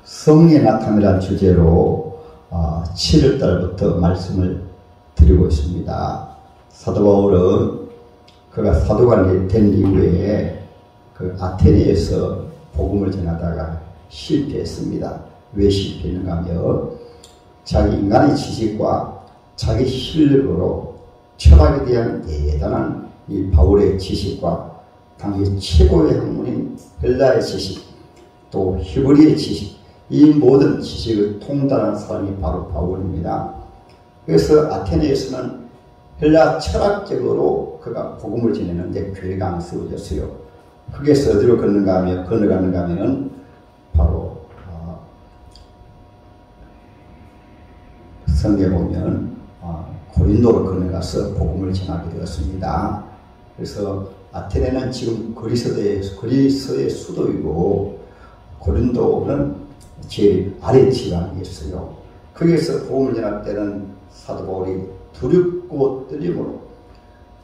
성령의 나타남이라는 주제로 7월달부터 말씀을 드리고 있습니다. 사도 바울은 그가 사도가 된 이후에 그 아테네에서 복음을 전하다가 실패했습니다. 왜 실패했는가 하면 자기 인간의 지식과 자기 실력으로 철학에 대한 대단한 이 바울의 지식과 당시 최고의 학문인 헬라의 지식, 또 히브리의 지식, 이 모든 지식을 통달한 사람이 바로 바울입니다. 그래서 아테네에서는 헬라 철학적으로 그가 복음을 전했는데 교회가 안 세워졌어요. 거기에서 어디로 건너가는가 하면 바로 성경에 보면 고린도로 건너가서 복음을 전하게 되었습니다. 그래서 아테네는 지금 그리스의 수도이고 고린도는 제일 아래 지방이었어요. 거기에서 복음을 전할 때는 사도 바울이 두렵고 떨림으로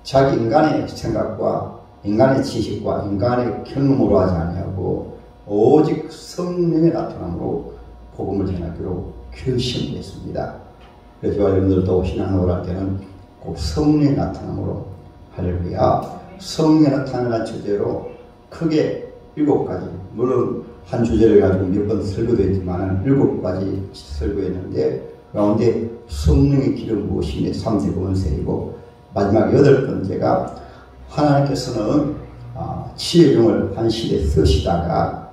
자기 인간의 생각과 인간의 지식과 인간의 경험으로 하지 아니하고 오직 성령의 나타남으로 복음을 전하기로 결심했습니다. 그래서 저와 여러분들도 신앙생활을 할 때는 꼭 성령의 나타남으로, 할렐루야, 성령의 나타남이라는 주제로 크게 7가지, 물론 한 주제를 가지고 몇 번 설교도 했지만 7가지 설교했는데 가운데 성령의 기름 부으심의 3대 권세이고 마지막 8번째가 하나님께서는 치혜종을 한 시대에 쓰시다가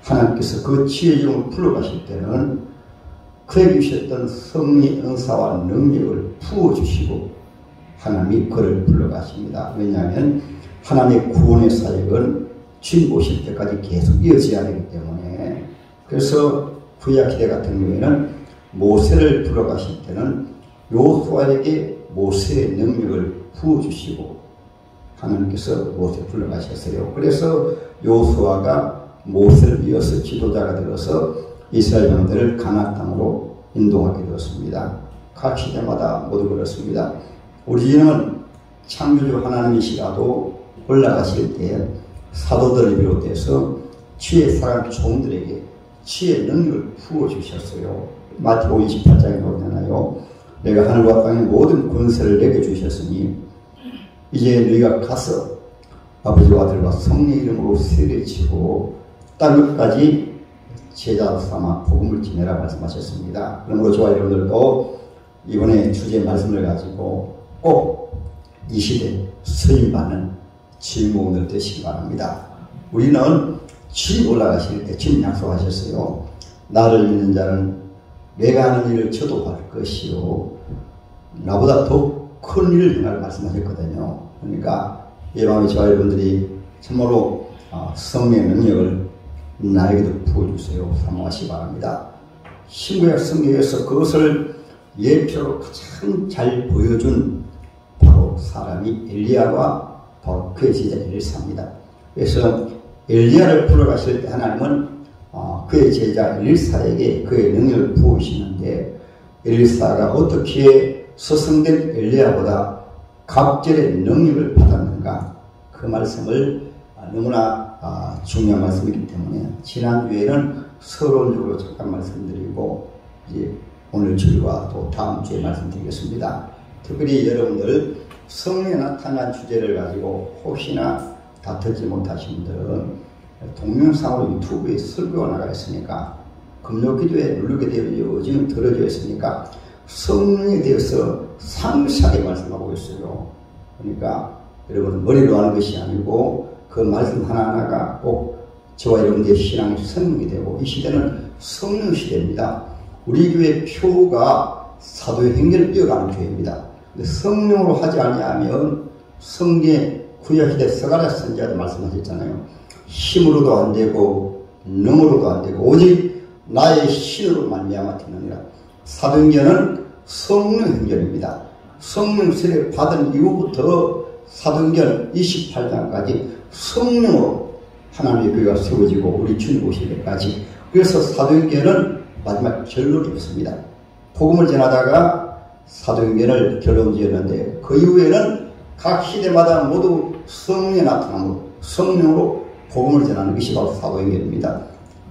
하나님께서 그 치혜종을 불러가실 때는 그에게 주셨던 성령의 은사와 능력을 부어주시고 하나님이 그를 불러가십니다. 왜냐하면 하나님의 구원의 사역은 주님 오실 때까지 계속 이어져야 되기 때문에. 그래서 구약시대 같은 경우에는 모세를 불러가실 때는 여호수아에게 모세의 능력을 부어주시고 하나님께서 모세를 불러가셨어요. 그래서 여호수아가 모세를 이어서 지도자가 되어서 이스라엘 백성들을 가나안 땅으로 인도하게 되었습니다. 각 시대마다 모두 그렇습니다. 우리는 창조주 하나님이시라도 올라가실 때 사도들을 비롯해서 지혜 사람 종들에게 지혜의 능력을 부어주셨어요. 마태복음 28장에 보잖아요. 내가 하늘과 땅의 모든 권세를 내게 주셨으니 이제 너희가 가서 아버지와 아들과 성령의 이름으로 세례치고 땅 끝까지 제자 삼아 복음을 전해라 말씀하셨습니다. 그러므로 저와 여러분들도 이번에 주제 말씀을 가지고 꼭 이 시대에 쓰임받는 주인공들 되시기 바랍니다. 우리는 주님 올라가실 때 주님 약속하셨어요. 나를 믿는 자는 내가 하는 일을 저도 할 것이요 나보다 더 큰 일을 행할 말씀하셨거든요. 그러니까 이 밤에 저와 여러분들이 참으로 성령의 능력을 나에게도 부어주세요. 사모하시기 바랍니다. 신구약 성경에서 그것을 예표로 가장 잘 보여준 바로 사람이 엘리야와 바로 그의 제자 엘리사입니다. 그래서 엘리야를 불러가실 때 하나님은 그의 제자 엘리사에게 그의 능력을 부으시는데 엘리사가 어떻게 서성된 엘리야보다 갑절의 능력을 받았는가, 그 말씀을 너무나 중요한 말씀이기 때문에 지난주에는 서론적으로 잠깐 말씀드리고 이제 오늘 주일과 또 다음 주에 말씀드리겠습니다. 특별히 여러분들 성령에 나타난 주제를 가지고 혹시나 다 듣지 못하신 분들은 동영상으로 유튜브에 설교가 나가 있으니까 금요기도에 누르게 되어 요즘 들어져 있으니까 성령에 대해서 상세하게 말씀하고 있어요. 그러니까 여러분 머리로 하는 것이 아니고 그 말씀 하나하나가 꼭 저와 여러분들의 신앙의 성령이 되고, 이 시대는 성령 시대입니다. 우리 교회 표가 사도의 행전을 이어가는 교회입니다. 근데 성령으로 하지 아니하면 성경의 구약시대 스가랴 선지자도 말씀하셨잖아요. 힘으로도 안 되고 능으로도 안 되고 오직 나의 신으로 말미암아 되느니라. 사도행전은 성령 행전입니다. 성령 세례 받은 이후부터 사도행전 28장까지 성령으로 하나님의 교회가 세워지고 우리 주님 오실 때까지. 그래서 사도행전은 마지막 결론이 있습니다. 복음을 전하다가 사도행전을 결론 지었는데 그 이후에는 각 시대마다 모두 성령의 나타남으로 성령으로 복음을 전하는 것이 바로 사도행전입니다.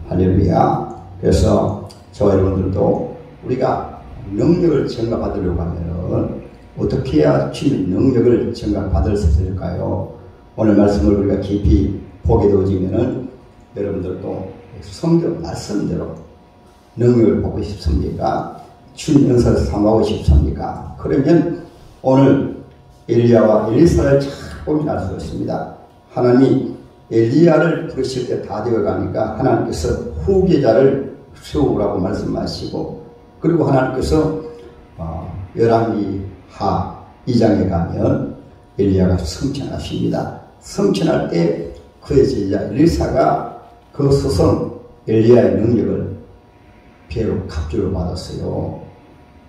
할렐루야. 그래서 저와 여러분들도 우리가 능력을 증가받으려고 하면 어떻게 해야 주님 능력을 증가받을 수 있을까요? 오늘 말씀을 우리가 깊이 보게 되어지면은 여러분들도 성경 말씀대로 능력을 보고 싶습니까? 주님 은사를 삼하고 싶습니까? 그러면 오늘 엘리야와 엘리사를 잘 보면 알 수 있습니다. 하나님이 엘리야를 부르실 때 다 되어가니까 하나님께서 후계자를 세우라고 말씀하시고, 그리고 하나님께서 열왕기 하 2장에 가면 엘리야가 승천하십니다. 승천할 때 그의 제자 엘리사가 그 스승 엘리야의 능력을 배로 갑주로 받았어요.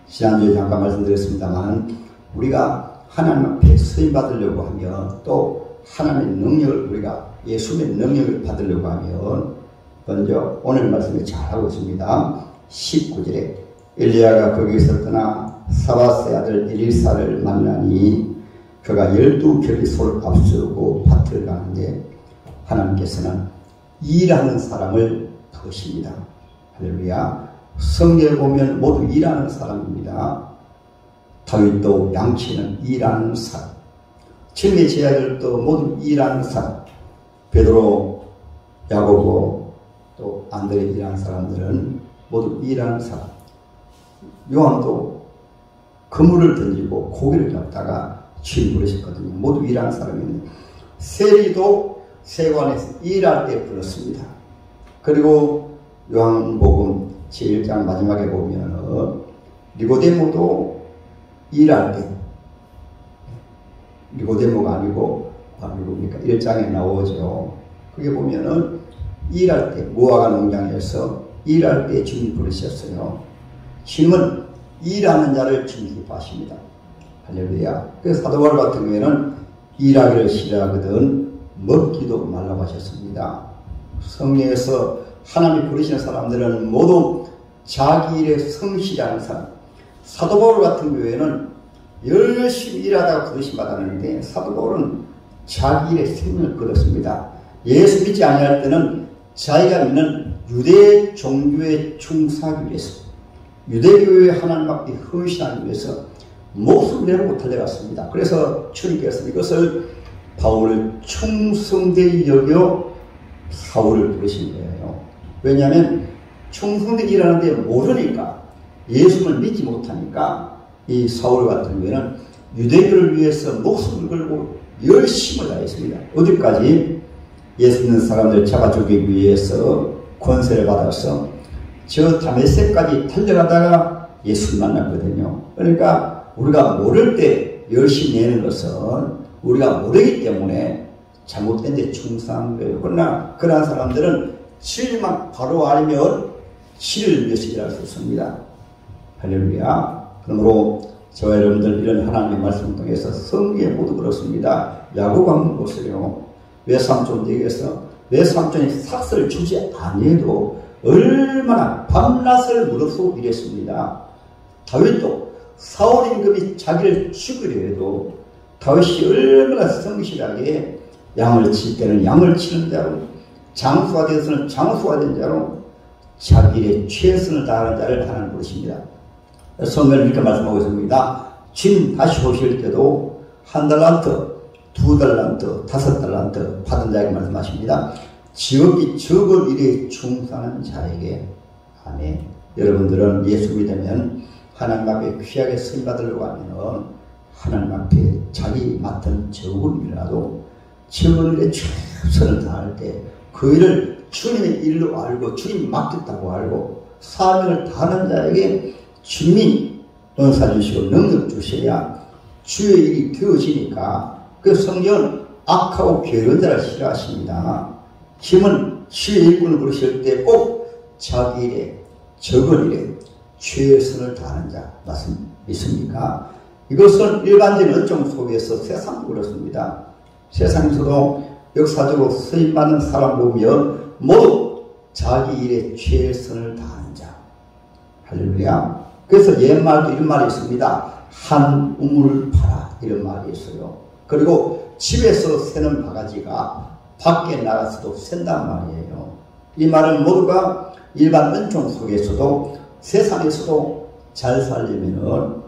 지난주에 잠깐 말씀드렸습니다만 우리가 하나님 앞에 쓰임 받으려고 하면, 또 하나님의 능력을 우리가 예수의 능력을 받으려고 하면 먼저 오늘 말씀에 잘하고 있습니다. 19절에 엘리야가 거기서 떠나 사밧의 아들 엘리사를 만나니 그가 12켤레 소를 앞세우고 밭을 가는데 하나님께서는 일하는 사람을 부르십니다. 할렐루야. 성경에 보면 모두 일하는 사람입니다. 다윗도 양치는 일하는 사람, 처음에 제자들도 모두 일하는 사람, 베드로, 야고보, 또 안드레 일하는 사람들은 모두 일하는 사람. 요한도 그물을 던지고 고기를 잡다가 주님 부르셨거든요. 모두 일하는 사람입니다. 세리도 세관에서 일할 때 불렀습니다. 그리고 요한복음 제1장 마지막에 보면 니고데모도 일할 때, 니고데모가 아니고 누굽니까? 1장에 나오죠. 그게 보면은 일할 때, 무화과 농장에서 일할 때 주님 부르셨어요. 주님은 일하는 자를 주님 기뻐하십니다. 할렐루야. 그래서 사도 바울 같은 경우에는 일하기를 싫어하거든 먹기도 말라고 하셨습니다. 성경에서 하나님이 부르시는 사람들은 모두 자기 일에 성실하는 사람. 사도 바울 같은 경우에는 열심히 일하다가 부르심 받았는데 사도 바울은 자기 일에 생명을 걸었습니다. 예수 믿지 아니할 때는 자기가 믿는 유대 종교에 충성하기 위해서, 유대교회 하나님 앞에 헌신하기 위해서 목숨을 내놓고 달려갔습니다. 그래서 주님께서 이것을 바울을 충성되이 여겨 사울을 부르신 거예요. 왜냐하면 충성되이 일하는데 모르니까, 예수를 믿지 못하니까 이 사울 같은 경우에는 유대교를 위해서 목숨을 걸고 열심을 다했습니다. 어디까지? 예수 믿는 사람들 잡아 죽이기 위해서 권세를 받아서 저 다메섹까지 달려가다가 예수를 만났거든요. 그러니까 우리가 모를 때 열심히 내는 것은 우리가 모르기 때문에 잘못된 데 충성한 거예요. 그러나 그러한 사람들은 진리만 바로 알면 진리를 위해서 일할 수 있습니다. 할렐루야. 그러므로 저와 여러분들 이런 하나님의 말씀을 통해서 성경에 모두 그렇습니다. 야곱 한번 보세요. 외삼촌에게서 외삼촌이 삭스를 주지 아니해도 얼마나 밤낮을 무릅쓰고 일했습니다. 다윗도 사울 임금이 자기를 죽이려 해도 다윗이 얼마나 성실하게 양을 칠 때는 양을 치는 자로, 장수가 되어서는 장수가 된 자로 자기의 최선을 다하는 자를 하나님 부르십니다. 성경을 이렇게 말씀하고 있습니다. 주님 다시 오실 때도 1달란트, 2달란트, 5달란트 받은 자에게 말씀하십니다. 지극히 적은 일에 충성하는 자에게. 아멘. 여러분들은 예수 믿으면 하나님 앞에 귀하게 쓰임받으려고 하면 하나님 앞에 자기 맡은 적은 일이라도 적은 일에 최선을 다할 때 그 일을 주님의 일로 알고 주님 맡겼다고 알고 사명을 다하는 자에게 주님이 은사 주시고 능력 주셔야 주의 일이 되어지니까. 그 성경은 악하고 게으른 자를 싫어하십니다. 힘은 주의 일꾼을 부르실 때 꼭 자기 일에, 적은 일에 최선을 다하는 자 말씀 믿습니까? 이것은 일반적인 은총 속에서 세상도 그렇습니다. 세상에서도 역사적으로 쓰임받는 사람 보면 모두 자기 일에 최선을 다하는 자. 할렐루야. 그래서 옛말도 이런 말이 있습니다. 한 우물 파라, 이런 말이 있어요. 그리고 집에서 새는 바가지가 밖에 나가서도 샌단 말이에요. 이 말은 모두가 일반 은총 속에서도 세상에서도 잘 살려면은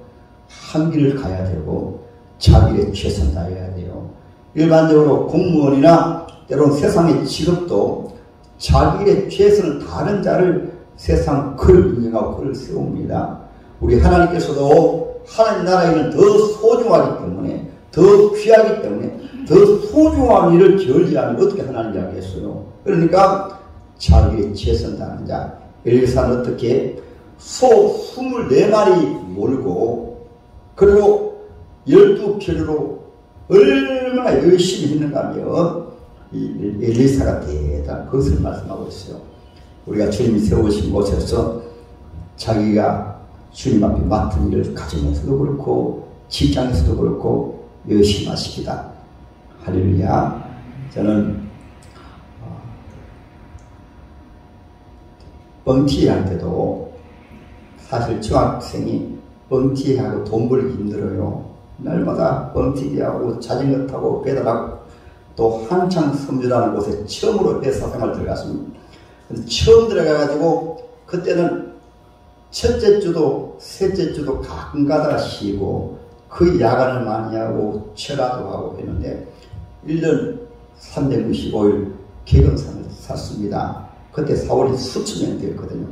한 길을 가야 되고 자기의 최선 다해야 돼요. 일반적으로 공무원이나 때로는 세상의 직업도 자기의 최선을 다하는 자를 세상 그를 인정하고 그를 세웁니다. 우리 하나님께서도 하나님 나라에는 더 소중하기 때문에, 더 귀하기 때문에 더 소중한 일을 결제하면 어떻게 하나님 이야기했어요. 그러니까 자기의 최선 다하는 자. 엘리사는 어떻게 소 24마리 몰고 그리고 12표류로 얼마나 열심히 했는가 하면 이 엘리사가 대단한 것을 말씀하고 있어요. 우리가 주님이 세우신 곳에서 자기가 주님 앞에 맡은 일을 가정에서도 그렇고 직장에서도 그렇고 열심히 하십니다. 할렐루야. 저는 뻥튀기 할 때도 사실 중학생이 뻥튀기하고 돈 벌기 힘들어요. 날마다 뻥튀기하고 자전거 타고 배달하고 또 한창 섬주라는 곳에 처음으로 회사 생활 들어갔습니다. 근데 처음 들어가가지고 그때는 첫째 주도 셋째 주도 가끔 가다가 쉬고 그 야간을 많이 하고 철화도 하고 했는데 1년 365일 개근상을 샀습니다. 그때 4월이 수천 명 되었거든요.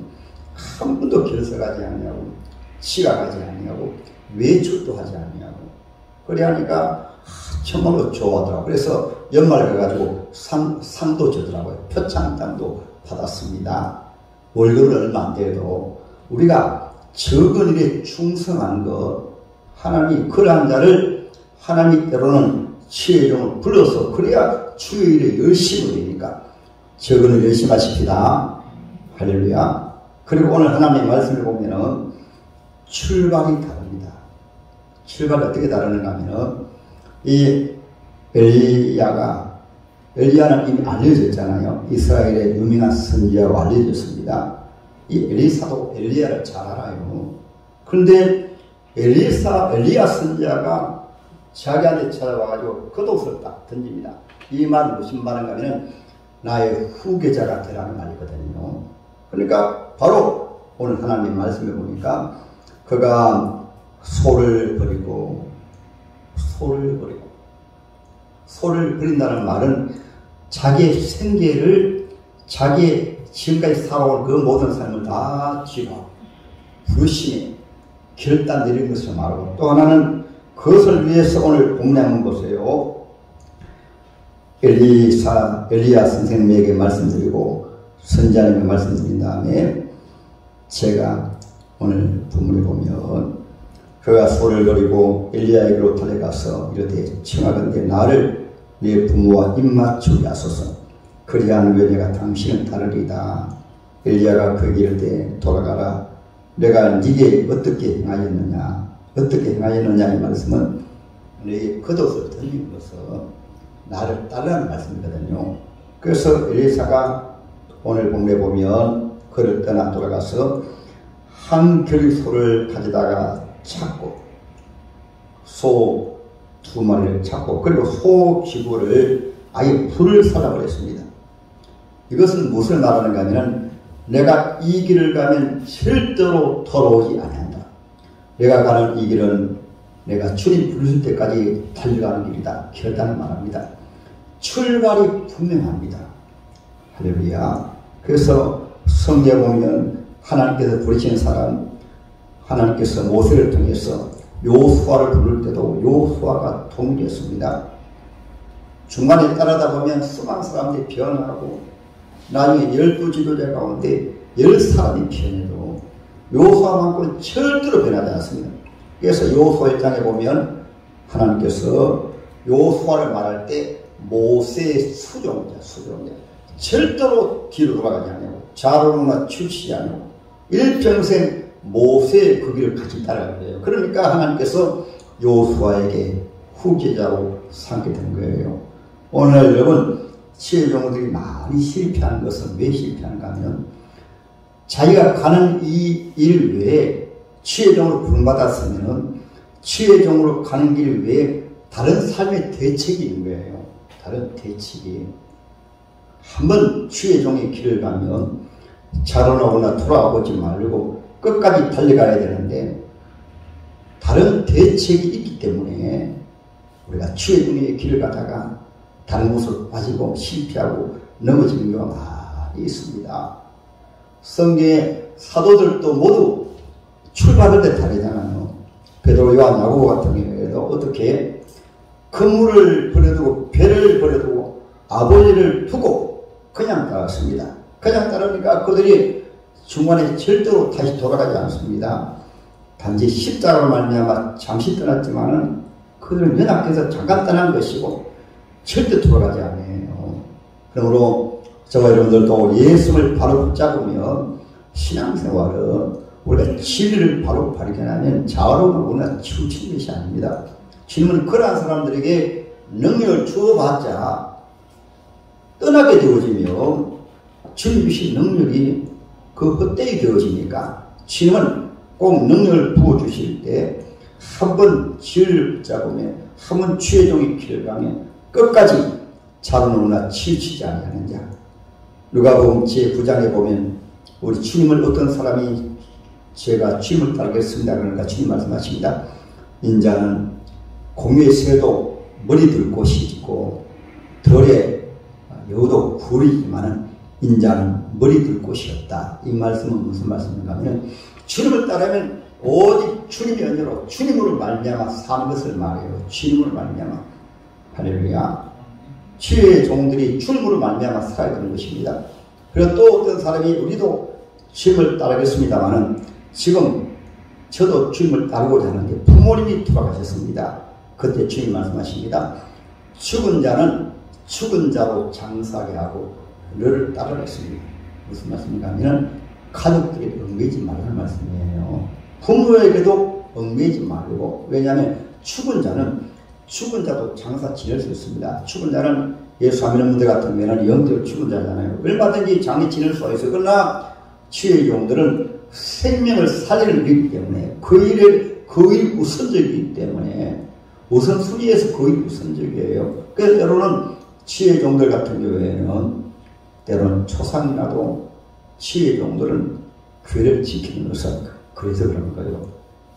한 번도 결석하지 않냐고 지각하지 않냐고 외출도 하지 않냐고 그래 하니까 정말로 좋아하더라고요. 그래서 연말 가가지고 상도 주더라고요. 표창장도 받았습니다. 월급은 얼마 안 돼도 우리가 적은 일에 충성한 것 하나님이 그러한 자를 하나님 때로는 치유종을 불러서 그래야 주의 일에 열심히 되니까 적은 일 열심히 하십시다. 할렐루야. 그리고 오늘 하나님의 말씀을 보면은 출발이 다릅니다. 출발이 어떻게 다르는가 하면은 이 엘리야는 이미 알려졌잖아요. 이스라엘의 유명한 선지자로 알려졌습니다. 이 엘리사도 엘리야를 잘 알아요. 그런데 엘리야 선지자가 자기한테 찾아와가지고 겉옷을 딱 던집니다. 이 말은 무슨 말인가 하면 나의 후계자가 되라는 말이거든요. 그러니까 바로 오늘 하나님 말씀을 보니까 그가 소를 버린다는 말은 자기의 생계를 자기의 지금까지 살아온 그 모든 삶을 다 지고 불신에 결단 내린 것을 말하고 또 하나는 그것을 위해서 오늘 공략한 것이에요. 엘리야 선생님에게 말씀드리고 선지자님에게 말씀드린 다음에 제가 오늘 본문에 보면 그가 소를 버리고 엘리야에게로 달려가서 이르되 청하건대 나를 내 부모와 입맞추게 하소서. 그리하면 내가 당신을 따르리다. 엘리야가 그에게 이르되 돌아가라. 내가 네게 어떻게 행하였느냐 이 말씀은 너의 겉옷을 던진 것은 나를 따르라는 말씀이거든요. 그래서 엘리사가 오늘 본문에 보면 그를 떠나 돌아가서 한 겨리 소를 가져다가 찾고 소 2마리를 찾고 그리고 소 기구를 아예 불을 쏟아버렸습니다. 이것은 무엇을 말하는가 하면 내가 이 길을 가면 절대로 돌아오지 아니한다. 내가 가는 이 길은 내가 주님 부르실 때까지 달려가는 길이다. 결단을 말합니다. 출발이 분명합니다. 할렐루야. 그래서 성경에 보면 하나님께서 부르신 사람, 하나님께서 모세를 통해서 여호수아를 부를 때도 여호수아가 동기였습니다. 중간에 따르다 보면 수많은 사람들이 변하고 나중에 12지도자 가운데 10사람이 변해도 여호수아만큼은 절대로 변하지 않습니다. 그래서 여호수아 1장에 보면 하나님께서 여호수아를 말할 때 모세의 수종자 절대로 뒤로 돌아가지 않냐고 좌로나 치우치지 않냐고 일평생 모세의 그 길을 같이 따라갈 거예요. 그러니까 하나님께서 여호수아에게 후계자로 삼게 된 거예요. 오늘 여러분 지혜종들이 많이 실패하는 것은 왜 실패하는가 하면 자기가 가는 이 일 외에 지혜종으로 부름받았으면 지혜종으로 가는 길 외에 다른 삶의 대책이 있는 거예요. 다른 대책이. 한번 주의 종의 길을 가면 자라나거나 돌아오지 말고 끝까지 달려가야 되는데 다른 대책이 있기 때문에 우리가 주의 종의 길을 가다가 다른 곳으로 빠지고 실패하고 넘어지는 경우가 많이 있습니다. 성경의 사도들도 모두 출발할 때 다르잖아요. 베드로, 요한, 야고보 같은 경우에도 어떻게 그물을 버려두고 배를 버려두고 아버지를 두고 그냥 따랐습니다. 그냥 따르니까 그들이 중간에 절대로 다시 돌아가지 않습니다. 단지 십자가로 말미암아 잠시 떠났지만은 그들은 연합해서 잠깐 떠난 것이고 절대 돌아가지 않아요. 그러므로 저와 여러분들도 예수를 바로 붙잡으면 신앙생활은 우리가 진리를 바로 발견하면 자아로는 우리가 치우치는 것이 아닙니다. 주님은 그러한 사람들에게 능력을 주어봤자 떠나게 되어지면 주님 주신 능력이 그 헛되이 되어지니까 주님은 꼭 능력을 부어주실 때 한 번 지혜를 붙잡으면 한 번 주의 종의 길을 가면 끝까지 자로는 치우치지 아니하는 자. 누가복음 제9장에 보면 우리 주님을 어떤 사람이 제가 주님을 따르겠습니다. 그러니까 주님 말씀하십니다. 인자는 공유의 새도 머리 들 곳이 있고 들에 여우도 굴이지만은 인자는 머리 들 곳이 없다. 이 말씀은 무슨 말씀인가 하면 주님을 따르면 오직 주님의 은혜로 주님으로 말미암아 사는 것을 말해요. 주님으로 말미암아. 할렐루야. 주의 종들이 주님으로 말미암아 살아야 되는 것입니다. 그리고 또 어떤 사람이 우리도 주님을 따르겠습니다마는 지금 저도 주님을 따르고자 하는데 부모님이 돌아가셨습니다. 그때 주님 말씀하십니다. 죽은 자는 죽은 자로 장사하게 하고 너를 따르겠습니다. 무슨 말씀인가 하면 가족들이 얽매이지 말라는 말씀이에요. 부모에게도 얽매이지 말고, 왜냐하면 죽은 자는 죽은 자도 장사 지낼 수 있습니다. 죽은 자는 예수 안 믿는 분들 같은 경우에는 영적 죽은 자잖아요. 얼마든지 장이 지낼 수가 있어요. 그러나 주의 종들은 생명을 살리는 일이기 때문에 그 일을 거의 우선적이기 때문에 우선순위에서 거의 우선적이에요. 그래서 때로는 주의 종들 같은 경우에는 때로는 초상이라도 주의 종들은 교회를 지키는 것은 그래서 그런 거예요.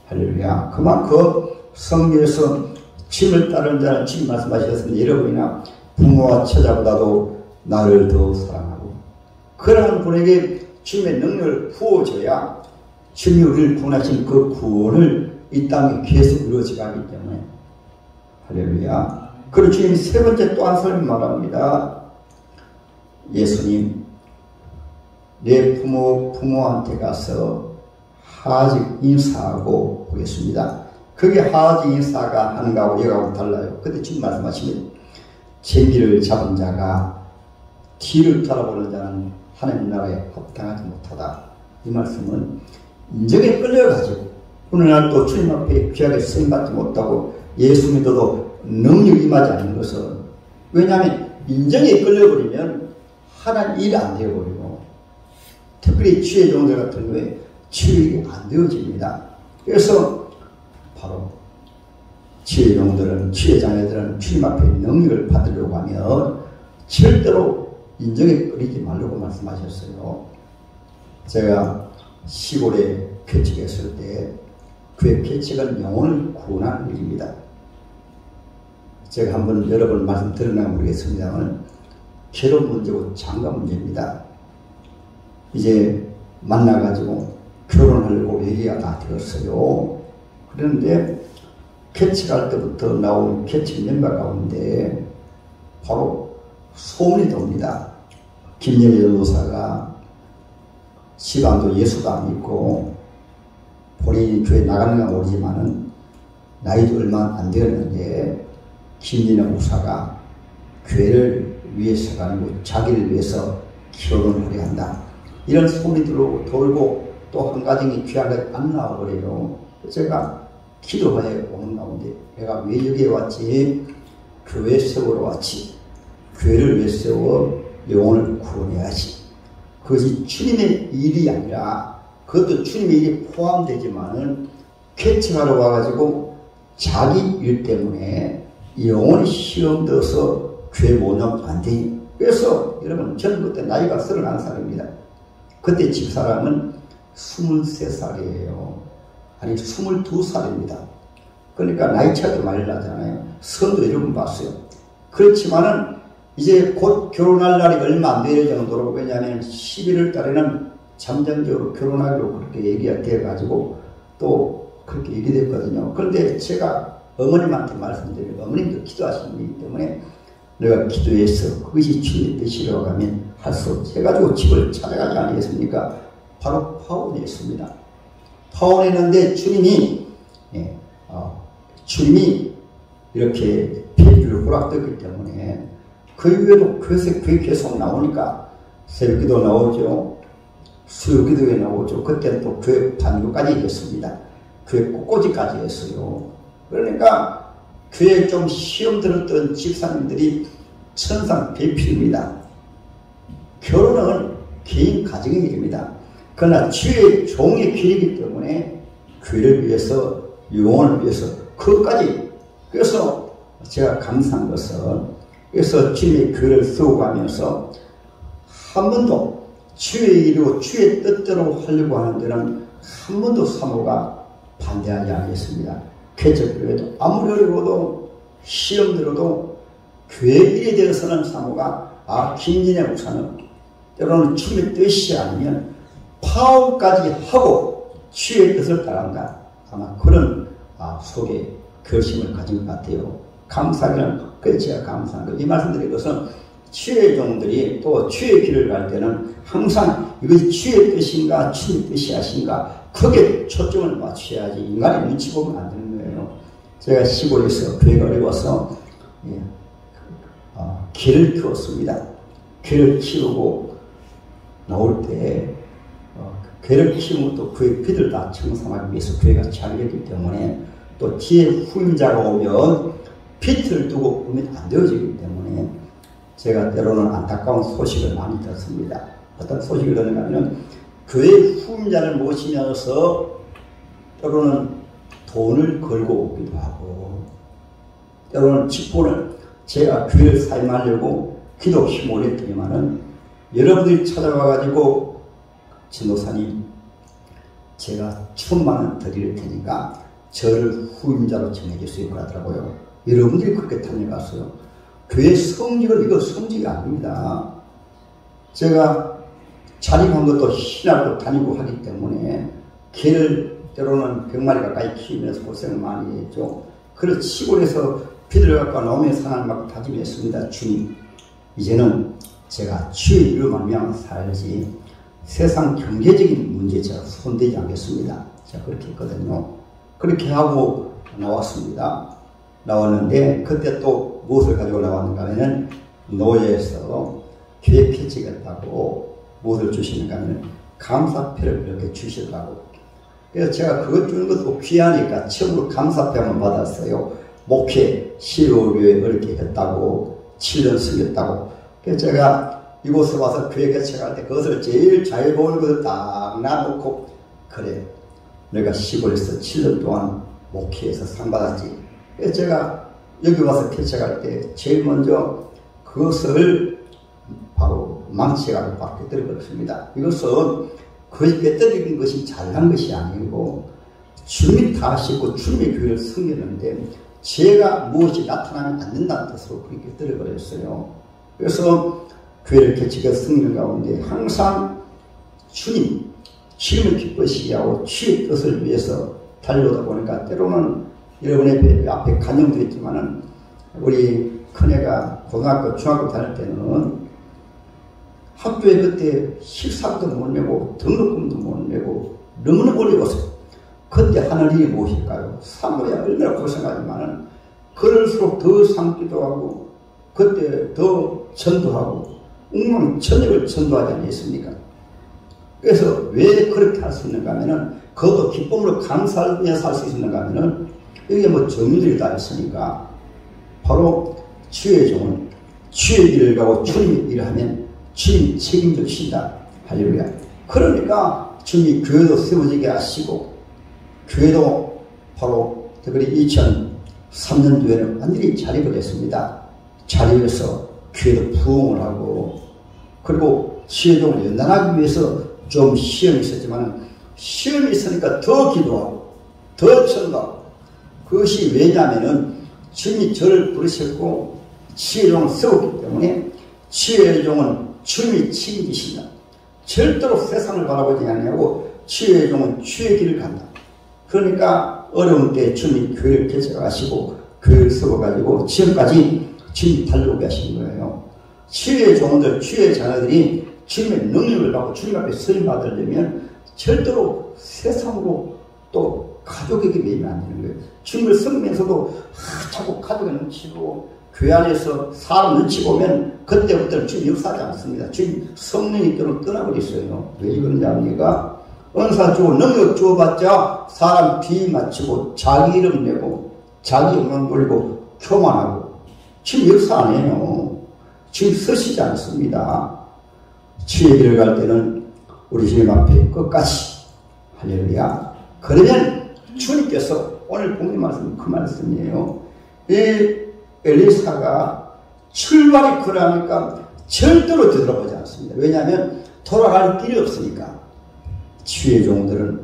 할렐루야. 그만큼 성경에서 주님을 따르는 자는 주님 말씀하셨습니다. 여러분이나 부모와 처자보다도 나를 더 사랑하고 그러한 분에게 주님의 능력을 부어줘야 주님이 우리를 구원하신 그 구원을 이 땅에 계속 이루어져 가기 때문에 할렐루야. 그리고 주님이 세 번째 또 한 설명 말합니다. 예수님 내 부모한테 가서 하직 인사하고 보겠습니다. 그게 하직 인사가 하는 거하고 이거하고 달라요. 그때 주님 말씀하시면 재미를 잡은 자가 뒤를 돌아보는 자는 하나님 나라에 합당하지 못하다. 이 말씀은 인정에 끌려가지고 오늘날 또 주님 앞에 귀하게 쓰임받지 못하고 예수 믿어도 능력이 임하지 않는 것은 왜냐하면 인정에 끌려버리면 하나님 일이 안 되어버리고 특별히 주의 종들 같은 경우에 치유가 안 되어집니다. 그래서 바로 주의 종들은 주의 자녀들은 주님 앞에 능력을 받으려고 하면 절대로 인정에 끌리지 말라고 말씀하셨어요. 제가 시골에 개척했을 때 그의 개척은 영혼을 구원하는 일입니다. 제가 한번 여러 번 말씀드렸나 모르겠습니다만 결혼 문제고 장가 문제입니다. 이제 만나가지고 결혼하려고 얘기가 다 되었어요. 그런데 개척할 때부터 나온 개척 멤버 가운데 바로 소문이 돕니다. 김영희 전도사가 시간도 예수도 안 믿고 본인이 교회 나가는 건 모르지만은 나이도 얼마 안 되었는데 김진애 목사가 교회를 위해서가 아니고 자기를 위해서 결혼을 하려 한다. 이런 소문이 돌고 또 한 가정이 귀한 것 안 나와버려요. 제가 기도하에 오는 가운데 내가 왜 여기에 왔지? 교회 세우러 왔지. 교회를 왜 세워? 영혼을 구원해야지. 그것이 주님의 일이 아니라 그것도 주님의 일이 포함되지만은 개척하러 와가지고 자기 일 때문에 영혼이 시험 들어서 교회 못 나오면 안 돼. 그래서 여러분 저는 그때 나이가 31살입니다. 그때 집사람은 23살이에요. 아니 22살입니다. 그러니까 나이 차이도 많이 나잖아요. 선도 여러 번 봤어요. 그렇지만은 이제 곧 결혼할 날이 얼마 안 될 정도로, 왜냐하면 11월 달에는 잠정적으로 결혼하기로 그렇게 얘기가 돼가지고 또 그렇게 얘기됐거든요. 그런데 제가 어머님한테 말씀드리고, 어머님도 기도하시는 분이기 때문에 내가 기도해서 그것이 주님의 뜻이라고 하면 할 수 없이 해가지고 집을 찾아가지 않겠습니까? 바로 파혼이었습니다. 파혼했는데 주님이 이렇게 폐비를 허락됐기 때문에 그 이후에도 교회 계속 나오니까 새벽기도 나오죠. 수요기도에 나오죠. 그때는 또 교회 반교까지 했습니다. 교회 꽃꽂이까지 했어요. 그러니까 교회에 좀 시험 들었던 집사님들이 천상 배필입니다. 결혼은 개인 가정의 일입니다. 그러나 주의 종의 길이기 때문에 교회를 위해서, 영혼을 위해서 그것까지. 그래서 제가 감사한 것은, 그래서 주님의 교회를 세워가면서 한 번도 주의 일이고 주의 뜻대로 하려고 하는 데는 한 번도 사모가 반대하지 않겠습니다. 개척교회도 아무리 어려워도 시험 들어도 교회 일에 대해서는 사모가 김진애 목사는 때로는 주님의 뜻이 아니면 파혼까지 하고 주의 뜻을 따른다. 아마 그런 속에 결심을 가진 것 같아요. 감사하기는, 그래서 제가 감사한 것. 이 말씀드린 것은 주의 종들이 또 주의 길을 갈 때는 항상 이것이 주의 뜻인가 주님의 뜻이 하신가 크게 초점을 맞춰야지 인간의 눈치 보면 안 되는 거예요. 제가 시골에서 교회가 어려워서 개를 키웠습니다. 개를 키우고 나올 때 개를 키우면 또 그의 피들 다 청산하기 위해서 교회가 잘되기 때문에 또 뒤에 후임자가 오면 핏을 두고 오면 안 되어지기 때문에 제가 때로는 안타까운 소식을 많이 듣습니다. 어떤 소식을 듣는가 하면 교회 후임자를 모시면서 때로는 돈을 걸고 오기도 하고, 때로는 직분을, 제가 교회를 사임하려고 기도 힘을 올렸더니만은 여러분들이 찾아와가지고 전도사님 제가 1,000만 원 드릴 테니까 저를 후임자로 정해주세요 그러더라고요. 여러분들이 그렇게 다녀갔어요. 교회 성직은 이거 성직이 아닙니다. 제가 자립한 것도 신학으로 다니고 하기 때문에 개를 때로는 100마리 가까이 키우면서 고생을 많이 했죠. 그래서 시골에서 비를 갖고 나오면서 하나님하고 다짐했습니다. 주님, 이제는 제가 주의 일로 말미암아 살지 세상 경제적인 문제에 제가 손대지 않겠습니다. 제가 그렇게 했거든요. 그렇게 하고 나왔습니다. 나왔는데 그때 또 무엇을 가지고 나왔는가 하면 노예에서 교회 개척했다고 무엇을 주시는가 하면 감사패를 이렇게 주시더라고. 그래서 제가 그것 주는 것도 귀하니까 처음으로 감사패만 받았어요. 목회 15교회 어렵게 했다고 7년 쓰겠다고. 그래서 제가 이곳에 와서 교회 개척할 때 그것을 제일 잘 보는 것을 딱 놔놓고, 그래 내가 시골에서 7년 동안 목회에서 상 받았지. 그래서 제가 여기 와서 개척할 때 제일 먼저 그것을 바로 망치가지고 밖에 떨어버렸습니다. 이것은 거의 빼뜨리는 것이 잘난 것이 아니고 주님이 다 하시고 주님의 교회를 섬기는데 제가 무엇이 나타나면 안 된다는 뜻으로 그렇게 떨어버렸어요. 그래서 교회를 개척해서 섬기는 가운데 항상 주님을 기쁘시게 하고 주의 뜻을 위해서 달려오다 보니까 때로는 여러분의 앞에 간증도 있지만은 우리 큰애가 고등학교, 중학교 다닐 때는 학교에 그때 식사도 못 내고 등록금도 못 내고 너무너무 어려웠어요. 그때 하는 일이 무엇일까요? 사모야 얼마나 고생하지만은 그럴수록 더 삼기도 하고 그때 더 전도하고 웅망천역을 전도하지 않겠습니까? 그래서 왜 그렇게 할 수 있는가 하면은 그것도 기쁨으로 감사하면서 할 수 있는가 하면은 여기에 뭐 정리들이 다 있으니까 바로 주의 종은 주의 일을 가고 주님의 일을 하면 주님이 책임져 주신다. 할렐루야. 그러니까 주님이 교회도 세워지게 하시고 교회도 바로 특별히 2003년도에는 완전히 자립을 했습니다. 자립해서 교회도 부흥을 하고, 그리고 치유종을 연단하기 위해서 좀 시험이 있었지만, 시험이 있으니까 더 기도하고 더 전도하고. 그것이 왜냐하면은 주님이 저를 부르셨고 치유종을 세웠기 때문에 치유의 종은 주님이 책임지신다. 절대로 세상을 바라보지 않냐고 치유의 종은 치유의 길을 간다. 그러니까 어려운 때 주님이 교회를 개척하시고 교회를 세워가지고 지금까지 주님이 달려오게 하신 거예요. 치유의 종들, 치유의 자녀들이 주님의 능력을 받고 주님 앞에 쓰임 받으려면 절대로 세상으로 또 가족에게 매이면 안 되는 거예요. 주님을 섬기면서도 자꾸 가족에 눈치고 교회 안에서 사람 눈치 보면 그때부터는 주님 역사하지 않습니다. 주님 성령이 떠나버렸어요. 왜 그런지 압니까? 은사 주고 능력 주어봤자 사람 비 맞추고 자기 이름 내고 자기 영광 돌리고 교만하고 주님 역사 안 해요. 주님 쓰시지 않습니다. 치유의 길을 갈 때는 우리 주님 앞에 끝까지 할렐루야. 그러면 주님께서 오늘 본문 말씀 그 말씀이에요. 이 엘리사가 출발이 그러니까 절대로 되돌아보지 않습니다. 왜냐하면 돌아갈 길이 없으니까. 치유의 종들은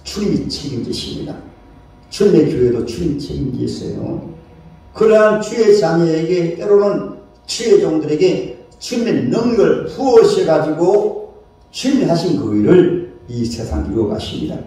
주님이 책임지십니다. 주님의 교회도 주님이 책임지셨어요. 그러한 주의 자녀에게 때로는 주의 종들에게 주님의 능력을 부으셔가지고 주님이 하신 그 일을 이 세상 이루어가십니다.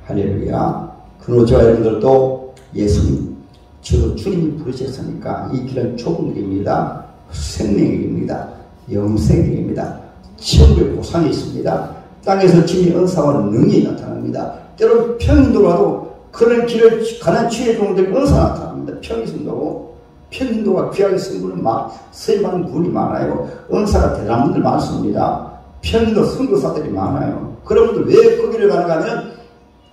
할렐루야. 그노저와 여러분들도 예수님, 저도 주님이 부르셨으니까 이 길은 좁은 길입니다. 생명의 길입니다. 영생의 길입니다. 천국의 보상이 있습니다. 땅에서 주님의 은사와 능력이 나타납니다. 때로는 평인도라도 그런 길을 가는 주의 종들이 은사 나타납니다. 평인도가 귀하게 쓴 분은 쓰임받는 분이 많아요. 은사가 대단한 분들 많습니다. 평인도 선교사들이 많아요. 그런 분들 왜 그 길을 가는가 하면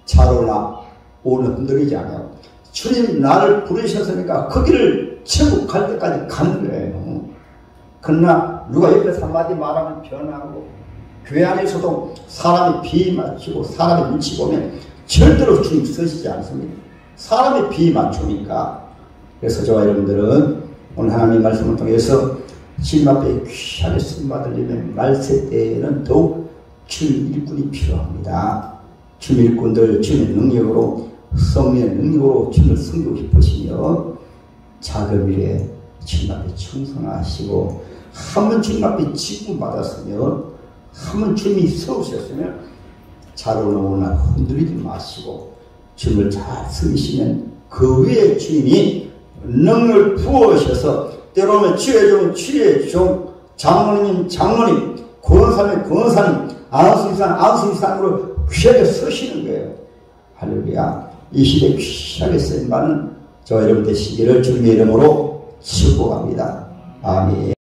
자로나 오늘 흔들리지 않아요. 주님 나를 부르셨으니까 그 길을 천국 갈 때까지 가는 거예요. 그러나 누가 옆에서 한마디 말하면 변하고 교회 안에서도 사람이 비맞추고 사람이 눈치 보면 절대로 주님 쓰시지 않습니다. 사람이 비맞추니까. 그래서 저와 여러분들은 오늘 하나님의 말씀을 통해서 주님 앞에 귀하게 쓰임 받으려면 말세 때에는 더욱 주님 일꾼이 필요합니다. 주님 일꾼들 주님의 능력으로 성령의 능력으로 주님을 섬기고 싶으시며 작은 일에 주님 앞에 충성하시고 한번 주님 앞에 지금 받았으면 한번 주님이 세우셨으면 자로나 흔들리지 마시고 주님을 잘 섬기시면 그 위에 주님이 능력을 부어주셔서 때로는 치유의 종, 장로님, 권사님, 안수이상으로 귀하게 서시는 거예요. 할렐루야. 이 시대에 귀하게 쓰임받는 저와 여러분 되시기를 주님의 이름으로 축복합니다. 아멘.